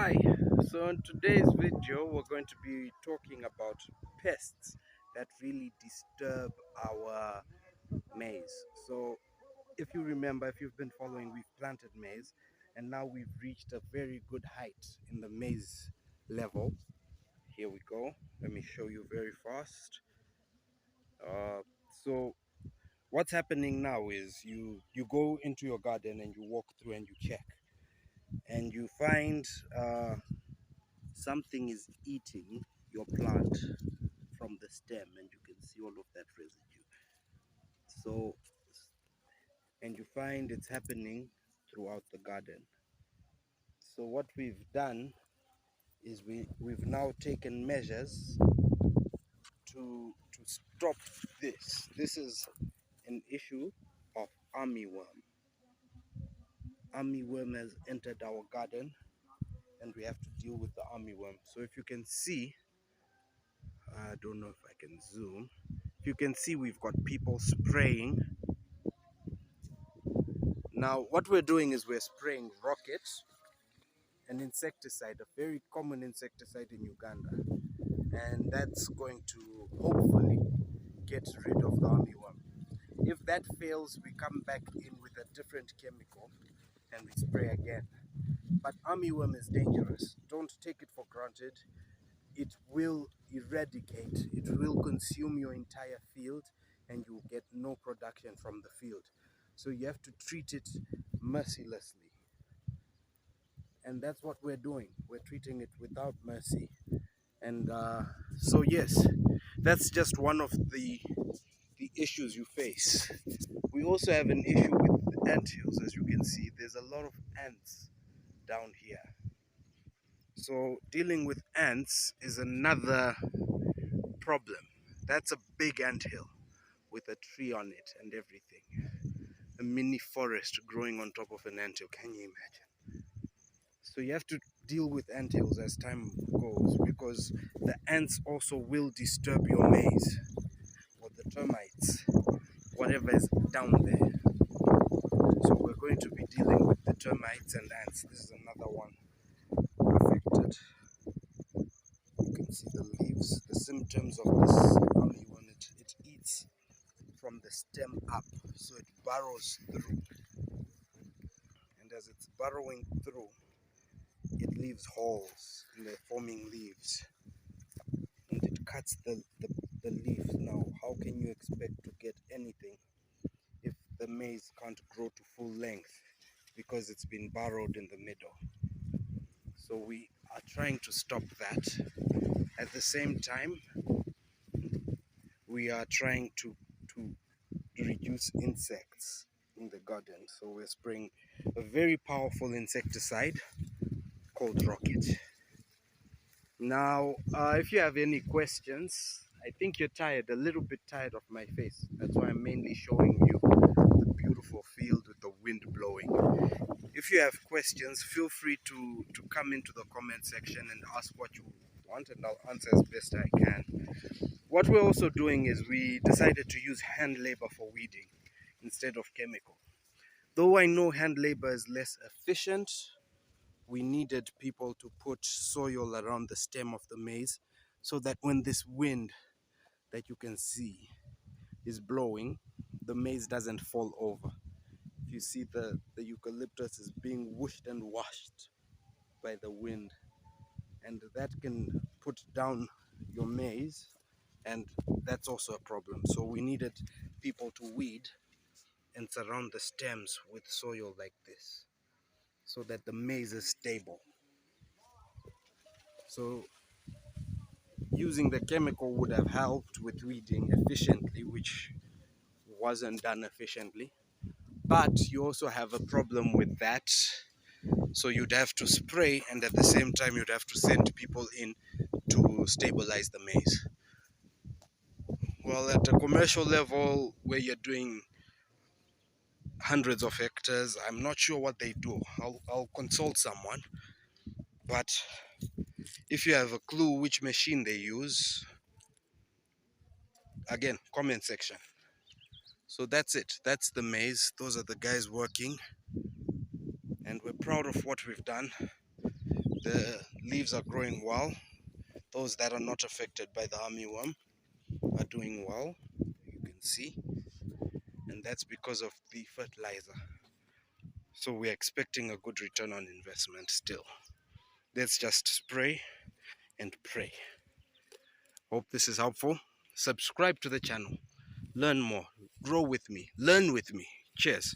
Hi, so in today's video we're going to be talking about pests that really disturb our maize. So if you remember, if you've been following, we've planted maize and now we've reached a very good height in the maize level. Here we go, let me show you very fast. So what's happening now is you go into your garden and you walk through and you check and you find something is eating your plant from the stem, and you can see all of that residue. So, and you find it's happening throughout the garden. So what we've done is we've now taken measures to stop this. This is an issue of armyworm. Armyworm has entered our garden and we have to deal with the armyworm. So if you can see, I don't know if I can zoom. If you can see, we've got people spraying. Now, what we're doing is we're spraying rocket, an insecticide, a very common insecticide in Uganda. And that's going to hopefully get rid of the armyworm. If that fails, we come back in with a different chemical and we spray again. But armyworm is dangerous. Don't take it for granted. It will eradicate, it will consume your entire field and you get no production from the field. So you have to treat it mercilessly. And that's what we're doing. We're treating it without mercy. And so yes, that's just one of the issues you face. We also have an issue with anthills. As you can see, there's a lot of ants down here. So dealing with ants is another problem. That's a big anthill with a tree on it and everything. A mini forest growing on top of an anthill. Can you imagine? So you have to deal with anthills as time goes, because the ants also will disturb your maize, or the termites, whatever is down there. So we're going to be dealing with the termites and ants. This is another one affected. You can see the leaves, the symptoms of this armyworm. It eats from the stem up, so it burrows through, and as it's burrowing through, it leaves holes in the forming leaves and it cuts the leaf. Now, how can you expect to get anything if the maize can't grow to full length because it's been burrowed in the middle? So we are trying to stop that. At the same time, we are trying to reduce insects in the garden. So we're spraying a very powerful insecticide called Rocket. Now, if you have any questions, I think you're tired, a little bit tired of my face. That's why I'm mainly showing you the beautiful field with the wind blowing. If you have questions, feel free to come into the comment section and ask what you want, and I'll answer as best I can. What we're also doing is we decided to use hand labor for weeding instead of chemical. Though I know hand labor is less efficient, we needed people to put soil around the stem of the maize so that when this wind that you can see is blowing, the maize doesn't fall over. If you see, the eucalyptus is being whooshed and washed by the wind, and that can put down your maize, and that's also a problem. So we needed people to weed and surround the stems with soil like this so that the maize is stable. So using the chemical would have helped with weeding efficiently, which wasn't done efficiently. But you also have a problem with that. So you'd have to spray, and at the same time you'd have to send people in to stabilize the maize. Well, at a commercial level where you're doing hundreds of hectares, I'm not sure what they do. I'll consult someone. But if you have a clue which machine they use, again, comment section. So that's it. That's the maize. Those are the guys working. And we're proud of what we've done. The leaves are growing well. Those that are not affected by the armyworm are doing well, you can see, and that's because of the fertilizer. So we're expecting a good return on investment still. Let's just spray and pray. Hope this is helpful. Subscribe to the channel. Learn more. Grow with me. Learn with me. Cheers.